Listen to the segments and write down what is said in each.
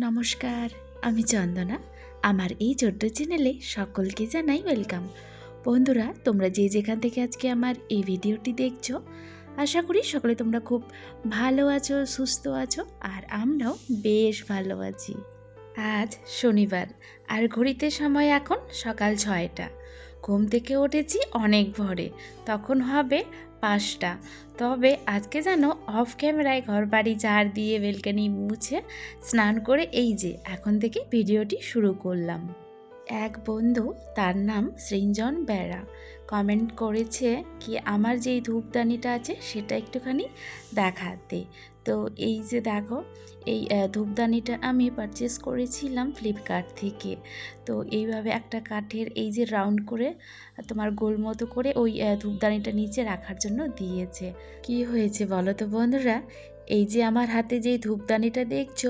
নমস্কার, আমি চন্দনা। আমার এই ছোট্ট চ্যানেলে সকলকে জানাই ওয়েলকাম। বন্ধুরা, তোমরা যে যেখান থেকে আজকে আমার এই ভিডিওটি দেখছো, আশা করি সকলে তোমরা খুব ভালো আছো, সুস্থ আছো, আর আমরাও বেশ ভালো আছি। আজ শনিবার, আর ঘড়িতে সময় এখন সকাল 6টা। ঘুম থেকে উঠেছি অনেক ভোরে, তখন হবে 5টা। তবে আজকে যেন অফ ক্যামেরায় ঘর বাড়ি ঝাড় দিয়ে বেলকনি মুছে স্নান করে এই যে এখন থেকে ভিডিওটি শুরু করলাম। এক বন্ধু, তার নাম সৃঞ্জন বেড়া, কমেন্ট করেছে কি আমার যেই ধূপদানিটা আছে সেটা একটুখানি দেখাতে। তো এই যে দেখো, এই ধূপদানিটা আমি পারচেস করেছিলাম ফ্লিপকার্ট থেকে। তো এইভাবে একটা কাঠের এই যে রাউন্ড করে তোমার গোল মতো করে ওই ধূপদানিটা নিচে রাখার জন্য দিয়েছে। কি হয়েছে বলো তো বন্ধুরা, এই যে আমার হাতে যেই ধূপদানিটা দেখছো,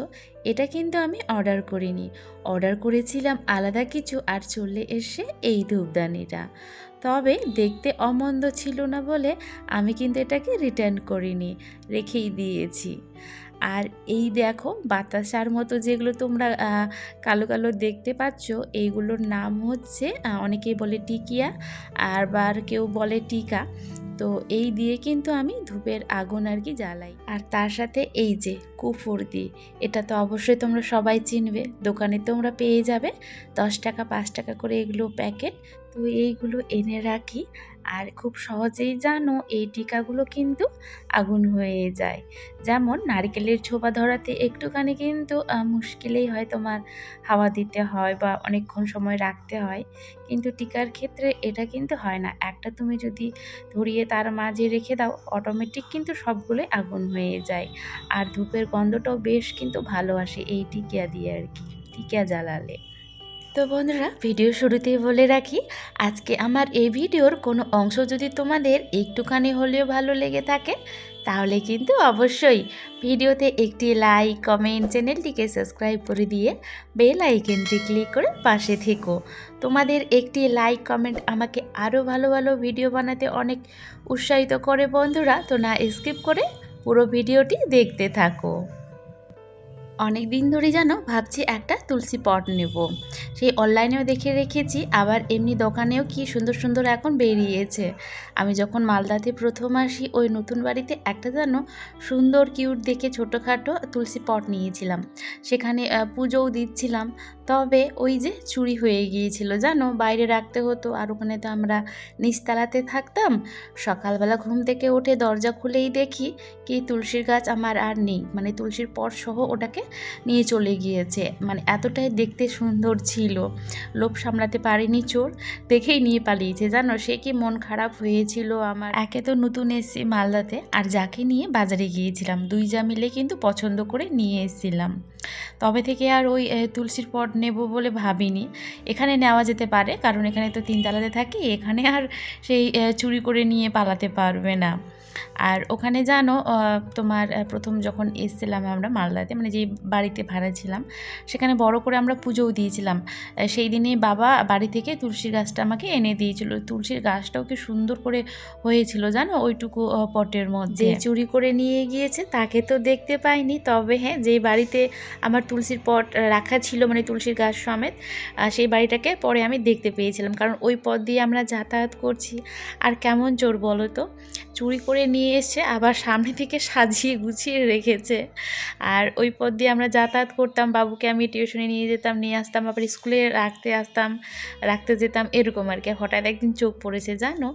এটা কিন্তু আমি অর্ডার করিনি। অর্ডার করেছিলাম আলাদা কিছু, আর চলে এসে এই ধূপদানিটা। তবে দেখতে অমন্দ ছিল না বলে আমি কিন্তু এটাকে রিটার্ন করিনি, রেখেই দিয়েছি। আর এই দেখো, বাতাসার মতো যেগুলো তোমরা কালো কালো দেখতে পাচ্ছ, এইগুলোর নাম হচ্ছে অনেকেই বলে টিকিয়া, আর কেউ বলে টিকা। তো এই দিয়ে কিন্তু আমি ধূপের আগুন আর কি জ্বালাই। আর তার সাথে এই যে কুফুরদি, এটা তো অবশ্যই তোমরা সবাই চিনবে, দোকানে তোমরা পেয়ে যাবে 10 টাকা 5 টাকা করে এগুলো প্যাকেট। তো এইগুলো এনে রাখি, আর খুব সহজেই জানো এই টিকাগুলো কিন্তু আগুন হয়ে যায়। যেমন নারকেলের ছোবা ধরাতে একটুখানি কিন্তু মুশকিলেই হয়, তোমার হাওয়া দিতে হয় বা অনেকক্ষণ সময় রাখতে হয়, কিন্তু টিকার ক্ষেত্রে এটা কিন্তু হয় না। একটা তুমি যদি ধরিয়ে তার মাঝে রেখে দাও, অটোমেটিক কিন্তু সবগুলোই আগুন হয়ে যায়। আর ধূপের গন্ধটাও বেশ কিন্তু ভালো আসে এই টিকিয়া দিয়ে আর কি, টিকিয়া জ্বালালে। তো বন্ধুরা, ভিডিও শুরুতেই বলে রাখি, আজকে আমার এই ভিডিওর কোনো অংশ যদি তোমাদের একটুখানি হলেও ভালো লেগে থাকে, তাহলে কিন্তু অবশ্যই ভিডিওতে একটি লাইক, কমেন্ট, চ্যানেলটিকে সাবস্ক্রাইব করে দিয়ে বেল আইকনটি ক্লিক করে পাশে থেকো। তোমাদের একটি লাইক, কমেন্ট আমাকে আরও ভালো ভালো ভিডিও বানাতে অনেক উৎসাহিত করে বন্ধুরা। তো না স্কিপ করে পুরো ভিডিওটি দেখতে থাকো। অনেক দিন ধরে যেন ভাবছি একটা তুলসী পট নেব। সেই অনলাইনেও দেখে রেখেছি, আবার এমনি দোকানেও কি সুন্দর সুন্দর এখন বেরিয়েছে। আমি যখন মালদাতে প্রথম আসি, ওই নতুন বাড়িতে একটা যেন সুন্দর কিউট দেখে ছোটোখাটো তুলসী পট নিয়েছিলাম। সেখানে পুজোও দিচ্ছিলাম, তবে ওই যে চুরি হয়ে গিয়েছিল জানো, বাইরে রাখতে হতো। আর ওখানে তো আমরা নিচতলাতে থাকতাম। সকালবেলা ঘুম থেকে উঠে দরজা খুলেই দেখি কি তুলসীর গাছ আমার আর নেই, মানে তুলসীর পট সহ ওটাকে নিয়ে চলে গিয়েছে। মানে এতটাই দেখতে সুন্দর ছিল, লোভ সামলাতে পারিনি, চোর দেখেই নিয়ে পালিয়েছে জানো। সে কি মন খারাপ হয়েছিল আমার। একে তো নতুন এসেছি মালদাতে, আর যাকে নিয়ে বাজারে গিয়েছিলাম, দুই যা মিলে কিন্তু পছন্দ করে নিয়ে এসেছিলাম। তবে থেকে আর ওই তুলসীর পট নেব বলে ভাবিনি। এখানে নেওয়া যেতে পারে, কারণ এখানে তো 3তলাতে থাকি, এখানে আর সেই চুরি করে নিয়ে পালাতে পারবে না। আর ওখানে জানো, তোমার প্রথম যখন এসেছিলাম আমরা মালদাতে, মানে যে বাড়িতে ভাড়া ছিলাম, সেখানে বড় করে আমরা পুজোও দিয়েছিলাম। সেই দিনেই বাবা বাড়ি থেকে তুলসীর গাছটা আমাকে এনে দিয়েছিল। তুলসীর গাছটাও কি সুন্দর করে হয়েছিল জানো, ওইটুকু পটের মধ্যে। যে চুরি করে নিয়ে গিয়েছে তাকে তো দেখতে পাইনি, তবে হ্যাঁ, যেই বাড়িতে আমার তুলসীর পট রাখা ছিল, মানে তুলসীর গাছ সমেত, সেই বাড়িটাকে পরে আমি দেখতে পেয়েছিলাম। কারণ ওই পথ দিয়ে আমরা যাতায়াত করছি। আর কেমন চোর বলো তো, চুরি করে নিয়ে এসে আবার সামনে থেকে সাজিয়ে গুছিয়ে রেখেছে। আর ওই পথ দিয়ে আমরা যাতায়াত করতাম, বাবুকে আমি টিউশনে নিয়ে যেতাম, নিয়ে আসতাম, আবার স্কুলে রাখতে যেতাম, এরকম আর কি। হঠাৎ একদিন চোখ পড়েছে জানো।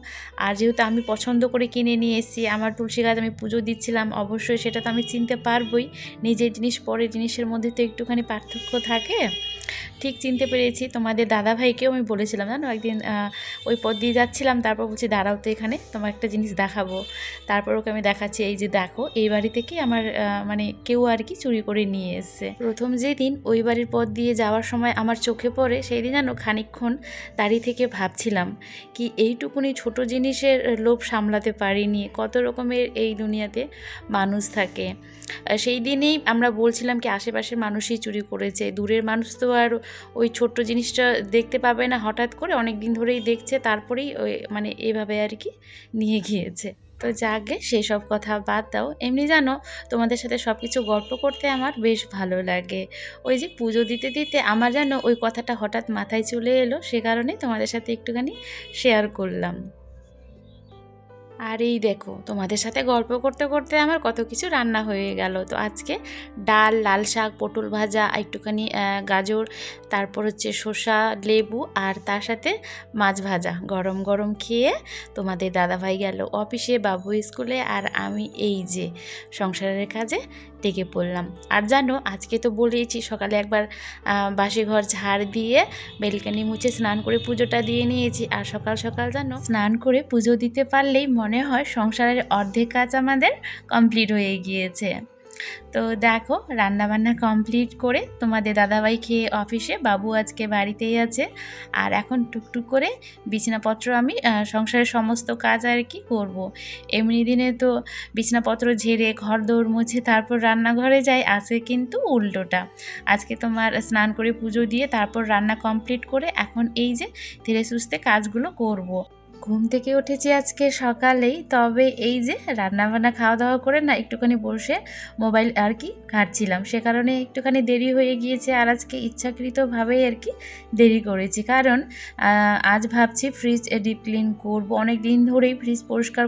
আর যেহেতু আমি পছন্দ করে কিনে নিয়ে এসেছি, আমার তুলসী গাছ আমি পুজো দিচ্ছিলাম, অবশ্যই সেটা তো আমি চিনতে পারবই। নিজের জিনিস পরের জিনিসের মধ্যে তো একটুখানি পার্থক্য থাকে। ঠিক চিনতে পেরেছি। তোমাদের দাদাভাইকেও আমি বলেছিলাম জানো, একদিন ওই পথ দিয়ে যাচ্ছিলাম, তারপর বলছি দাঁড়াও তো, এখানে তোমার একটা জিনিস দেখাবো। তারপর ওকে আমি দেখাচ্ছি, এই যে দেখো, এই বাড়ি থেকে আমার মানে কেউ আর কি চুরি করে নিয়ে এসছে। প্রথম যেদিন ওই বাড়ির পথ দিয়ে যাওয়ার সময় আমার চোখে পড়ে, সেই দিন জানো খানিকক্ষণ দাঁড়িয়ে থেকে ভাবছিলাম কি এইটুকুনি ছোট জিনিসের লোভ সামলাতে পারিনি, কত রকমের এই দুনিয়াতে মানুষ থাকে। সেই দিনেই আমরা বলছিলাম কি আশেপাশের মানুষই চুরি করেছে, দূরের মানুষ তো আর ওই ছোট্ট জিনিসটা দেখতে পাবে না, হঠাৎ করে অনেক দিন ধরেই দেখছে, তারপরেই ওই মানে এভাবে আর কি নিয়ে গিয়েছে। তো যাকে সেসব কথা বাদ দাও, এমনি জানো তোমাদের সাথে সব কিছু গল্প করতে আমার বেশ ভালো লাগে। ওই যে পুজো দিতে দিতে আমার যেন ওই কথাটা হঠাৎ মাথায় চলে এলো, সে কারণে তোমাদের সাথে একটুখানি শেয়ার করলাম। আর এই দেখো তোমাদের সাথে গল্প করতে করতে আমার কত কিছু রান্না হয়ে গেল। তো আজকে ডাল, লাল শাক, পটল ভাজা, একটুখানি গাজর, তারপর হচ্ছে শসা, লেবু, আর তার সাথে মাছ ভাজা। গরম গরম খেয়ে তোমাদের দাদাভাই গেল অফিসে, বাবু স্কুলে, আর আমি এই যে সংসারের কাজে লেগে পড়লাম। আর জানো আজকে তো বলেইছি সকালে একবার বাসি ঘর ঝাড় দিয়ে বেলকানি মুছে স্নান করে পুজোটা দিয়ে নিয়েছি। আর সকাল সকাল জানো স্নান করে পুজো দিতে পারলেই মনে হয় সংসারের অর্ধেক কাজ আমাদের কমপ্লিট হয়ে গিয়েছে। তো দেখো রান্নাবান্না কমপ্লিট করে তোমাদের দাদাভাই খেয়ে অফিসে, বাবু আজকে বাড়িতেই আছে। আর এখন টুকটুক করে বিছানাপত্র আমি সংসারের সমস্ত কাজ আর কি করব। এমনি দিনে তো বিছানাপত্র ঝেড়ে ঘর দৌড় মুছে তারপর রান্নাঘরে যাই, আছে কিন্তু উল্টোটা। আজকে তোমার স্নান করে পুজো দিয়ে তারপর রান্না কমপ্লিট করে এখন এই যে ধীরে সুস্থে কাজগুলো করব। ঘুম থেকে উঠেছি আজকে সকালেই, তবে এই যে রান্নাবান্না খাওয়া দাওয়া করে না একটুখানি বসে মোবাইল আর কি ঘাঁটছিলাম, সে কারণে একটুখানি দেরি হয়ে গিয়েছে। আর আজকে ইচ্ছাকৃতভাবেই আর কি দেরি করেছি, কারণ আজ ভাবছি ফ্রিজ ডিপ ক্লিন করবো। অনেক দিন ধরেই ফ্রিজ পরিষ্কার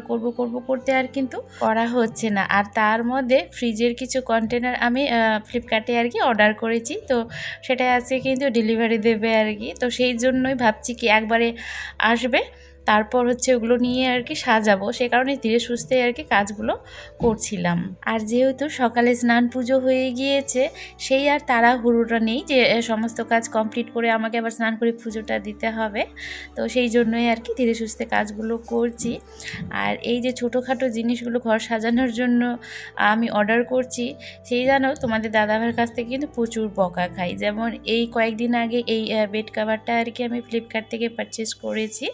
করতে আর কিন্তু করা হচ্ছে না। আর তার মধ্যে ফ্রিজের কিছু কন্টেনার আমি ফ্লিপকার্টে আর কি অর্ডার করেছি, তো সেটা আজকে কিন্তু ডেলিভারি দেবে আর কি। তো সেই জন্যই ভাবছি কি একবারে আসবে, তারপর হচ্ছে ওগুলো নিয়ে আর কি সাজাবো, সে কারণে ধীরে সুস্থে আর কি কাজগুলো করছিলাম। আর যেহেতু সকালে স্নান পুজো হয়ে গিয়েছে, সেই আর তাড়াহুড়োটা নেই যে সমস্ত কাজ কমপ্লিট করে আমাকে আবার স্নান করে পুজোটা দিতে হবে। তো সেই জন্যই আর কি ধীরে সুস্থে কাজগুলো করছি। আর এই যে ছোটোখাটো জিনিসগুলো ঘর সাজানোর জন্য আমি অর্ডার করছি, সেই জানো তোমাদের দাদাভাইয়ের কাছ থেকে কিন্তু প্রচুর বকা খাই। যেমন এই কয়েকদিন আগে এই বেড কাভারটা আর কি আমি ফ্লিপকার্ট থেকে পারচেস করেছি।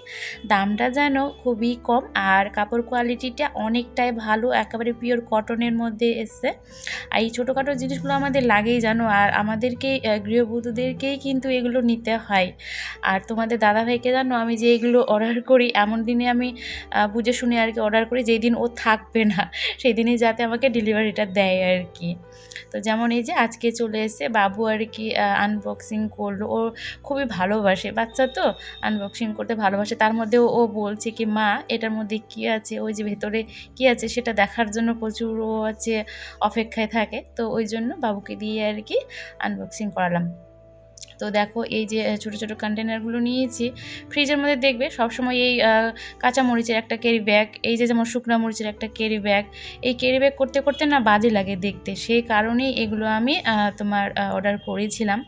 দামটা যেন খুবই কম আর কাপড় কোয়ালিটিটা অনেকটাই ভালো, একেবারে পিওর কটনের মধ্যে এসছে। আর এই ছোটোখাটো জিনিসগুলো আমাদের লাগেই জানো, আর আমাদেরকে গৃহবধূদেরকেই কিন্তু এগুলো নিতে হয়। আর তোমাদের দাদাভাইকে জানো আমি যে এগুলো অর্ডার করি, এমন দিনে আমি বুঝে শুনে আর কি অর্ডার করি যেই দিন ও থাকবে না সেই দিনই যাতে আমাকে ডেলিভারিটা দেয় আর কি। তো যেমন এই যে আজকে চলে এসে বাবু আর কি আনবক্সিং করলো। ও খুবই ভালোবাসে, বাচ্চা তো আনবক্সিং করতে ভালোবাসে। তার মধ্যেও ও বলছে কি মা এটার মধ্যে কী আছে, ওই যে ভেতরে কী আছে সেটা দেখার জন্য প্রচুর ও আছে অপেক্ষায় থাকে। তো ওই জন্য বাবুকে দিয়ে আর কি আনবক্সিং করালাম। তো দেখো এই যে ছোটো ছোটো কন্টেনারগুলো নিয়েছি। ফ্রিজের মধ্যে দেখবে সবসময় এই কাঁচা মরিচের একটা ক্যারি ব্যাগ, এই যে যেমন শুকনো মরিচের একটা ক্যারি ব্যাগ, এই ক্যারি ব্যাগ করতে করতে না বাজে লাগে দেখতে, সেই কারণেই এগুলো আমি তোমার অর্ডার করেছিলাম।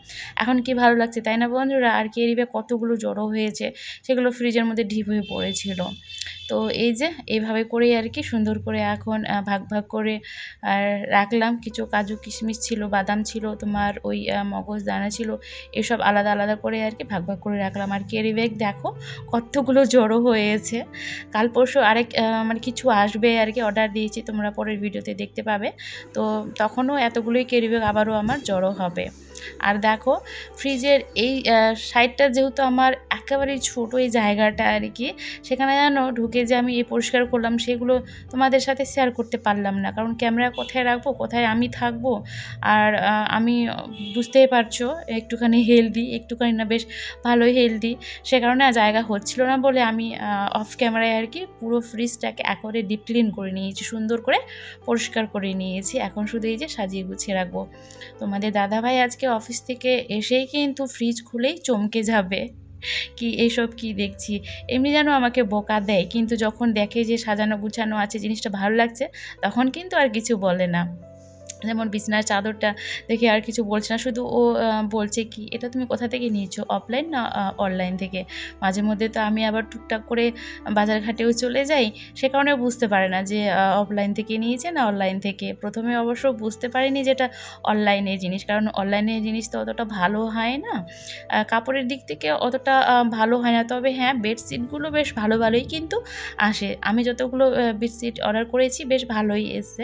এখন কি ভালো লাগছে তাই না বন্ধুরা। আর ক্যারি ব্যাগ কতগুলো জড়ো হয়েছে, সেগুলো ফ্রিজের মধ্যে ঢিপ হয়ে পড়েছিল। তো এই যে এইভাবে করেই আর কি সুন্দর করে এখন ভাগ ভাগ করে রাখলাম। কিছু কাজু কিশমিশ ছিল, বাদাম ছিল, তোমার ওই মগজ দানা ছিল, এসব আলাদা আলাদা করে আর কি ভাগ ভাগ করে রাখলাম। আর ক্যারি ব্যাগ দেখো কতগুলো জড়ো হয়েছে। কাল পরশু আরেক মানে কিছু আসবে আর কি, অর্ডার দিয়েছি, তোমরা পরের ভিডিওতে দেখতে পাবে। তো তখনও এতগুলোই ক্যারি ব্যাগ আবারও আমার জড়ো হবে। আর দেখো ফ্রিজের এই সাইডটা যেহেতু আমার একেবারেই ছোটো এই জায়গাটা আর কি, সেখানে যেন ঢুকে যে আমি এই পরিষ্কার করলাম সেগুলো তোমাদের সাথে শেয়ার করতে পারলাম না, কারণ ক্যামেরা কোথায় রাখবো, কোথায় আমি থাকবো। আর আমি বুঝতেই পারছো একটুখানি হেলদি, একটুখানি না বেশ ভালোই হেলদি, সে কারণে জায়গা হচ্ছিল না বলে আমি অফ ক্যামেরায় আর কি পুরো ফ্রিজটাকে একেবারে ডিপ ক্লিন করে নিয়েছি, সুন্দর করে পরিষ্কার করে নিয়েছি। এখন শুধু এই যে সাজিয়ে গুছিয়ে রাখবো। তোমাদের দাদাভাই আজকে অফিস থেকে এসেই কিন্তু ফ্রিজ খুলেই চমকে যাবে, কি এইসব কি দেখছি। এমনি যেন আমাকে বকা দেয়, কিন্তু যখন দেখে যে সাজানো গুছানো আছে, জিনিসটা ভালো লাগছে, তখন কিন্তু আর কিছু বলে না। যেমন বিছানার চাদরটা দেখে আর কিছু বলছে না, শুধু ও বলছে কি এটা তুমি কোথা থেকে নিয়েছো, অফলাইন না অনলাইন থেকে। মাঝে মধ্যে তো আমি আবার টুকটাক করে বাজার ঘাটেও চলে যাই, সে কারণে বুঝতে পারে না যে অফলাইন থেকে নিয়েছে না অনলাইন থেকে। প্রথমে অবশ্য বুঝতে পারিনি যেটা অনলাইনের জিনিস, কারণ অনলাইনের জিনিস তো অতটা ভালো হয় না, কাপড়ের দিক থেকে অতটা ভালো হয় না। তবে হ্যাঁ বেডশিটগুলো বেশ ভালো ভালোই কিন্তু আসে, আমি যতগুলো বেডশিট অর্ডার করেছি বেশ ভালোই এসছে।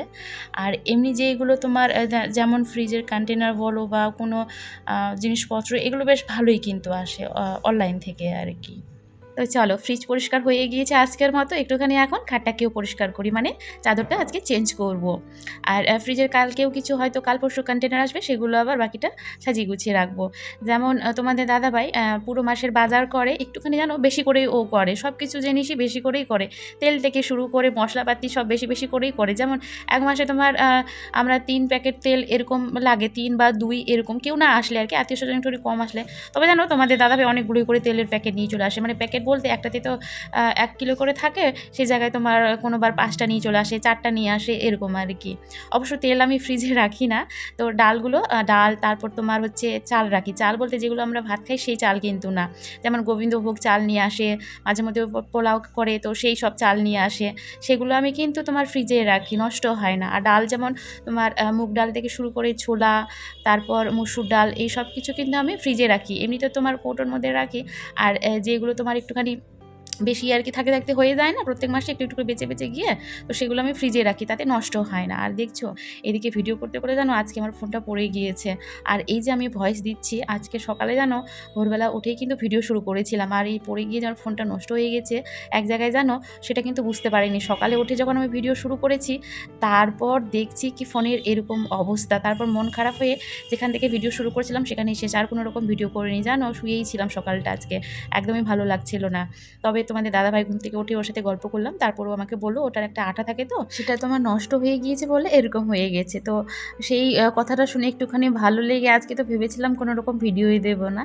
আর এমনি যেগুলো তোমার যেমন ফ্রিজের কন্টেনার বলো বা কোনো জিনিসপত্র, এগুলো বেশ ভালোই কিন্তু আসে অনলাইন থেকে আর কি। তো চলো, ফ্রিজ পরিষ্কার হয়ে গিয়েছে আজকের মতো, একটুখানি এখন খাটটাকেও পরিষ্কার করি, মানে চাদরটা আজকে চেঞ্জ করব। আর ফ্রিজের কালকেও কিছু হয়তো কাল পরশু কন্টেনার আসবে, সেগুলো আবার বাকিটা সাজিয়ে গুছিয়ে রাখবো। যেমন তোমাদের দাদাভাই পুরো মাসের বাজার করে, একটুখানি জানো বেশি করেই ও করে, সব কিছু জিনিসই বেশি করেই করে, তেল থেকে শুরু করে মশলাপাতি সব বেশি বেশি করেই করে। যেমন এক মাসে তোমার আমরা 3 প্যাকেট তেল এরকম লাগে, 3 বা 2 এরকম, কেউ না আসলে আর কি, আত্মীয় স্বজন একটু কম আসলে। তবে জানো তোমাদের দাদাভাই অনেকগুলোই করে তেলের প্যাকেট নিয়ে চলে আসে, মানে প্যাকেট বলতে একটাতে তো 1 কিলো করে থাকে, সেই জায়গায় তোমার কোনোবার 5টা নিয়ে চলে আসে, 4টা নিয়ে আসে, এরকম আর কি। অবশ্য তেল আমি ফ্রিজে রাখি না। তো ডালগুলো ডাল, তারপর তোমার হচ্ছে চাল রাখি, চাল বলতে যেগুলো আমরা ভাত খাই সেই চাল কিন্তু না। যেমন গোবিন্দভোগ চাল নিয়ে আসে, মাঝে মধ্যে পোলাও করে, তো সেই সব চাল নিয়ে আসে, সেগুলো আমি কিন্তু তোমার ফ্রিজে রাখি, নষ্ট হয় না। আর ডাল যেমন তোমার মুগ ডাল থেকে শুরু করে ছোলা, তারপর মসুর ডাল, এই সব কিছু কিন্তু আমি ফ্রিজে রাখি, এমনিতে তোমার কৌটোর মধ্যে রাখি। আর যেগুলো তোমার একটুখানি বেশি আর কি থাকতে থাকতে হয়ে যায় না, প্রত্যেক মাসে একটু একটু করে বেঁচে বেঁচে গিয়ে, তো সেগুলো আমি ফ্রিজে রাখি, তাতে নষ্ট হয় না। আর দেখছো এদিকে ভিডিও করতে করে জানো আজকে আমার ফোনটা পড়ে গিয়েছে। আর এই যে আমি ভয়েস দিচ্ছি আজকে সকালে, জানো ভোরবেলা উঠেই কিন্তু ভিডিও শুরু করেছিলাম, আর এই পড়ে গিয়ে যখন ফোনটা নষ্ট হয়ে গেছে এক জায়গায়, জানো সেটা কিন্তু বুঝতে পারিনি। সকালে উঠে যখন আমি ভিডিও শুরু করেছি, তারপর দেখছি কি ফোনের এরকম অবস্থা, তারপর মন খারাপ হয়ে যেখান থেকে ভিডিও শুরু করেছিলাম সেখানেই শেষ, আর কোনো রকম ভিডিও করিনি। জানো শুয়েই ছিলাম সকালটা আজকে, একদমই ভালো লাগছিল না। তবে তোমাদের দাদাভাই ঘুম থেকে উঠে ওর সাথে গল্প করলাম, তারপরও আমাকে বললো ওটার একটা আঠা থাকে, তো সেটা তোমার নষ্ট হয়ে গিয়েছে বলে এরকম হয়ে গেছে। তো সেই কথাটা শুনে একটুখানি ভালো লেগে আজকে তো ভেবেছিলাম কোনো রকম ভিডিওই দেবো না,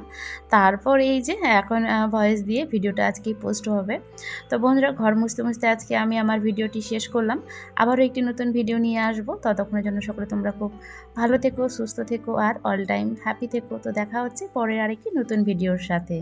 তারপর এই যে এখন ভয়েস দিয়ে ভিডিওটা আজকেই পোস্ট হবে। তো বন্ধুরা, ঘর মুছতে মুছতে আজকে আমি আমার ভিডিওটি শেষ করলাম, আবারও একটি নতুন ভিডিও নিয়ে আসবো। ততক্ষণের জন্য সকলে তোমরা খুব ভালো থেকো, সুস্থ থেকো, আর অল টাইম হ্যাপি থেকো। তো দেখা হচ্ছে পরের আরেকটি নতুন ভিডিওর সাথে।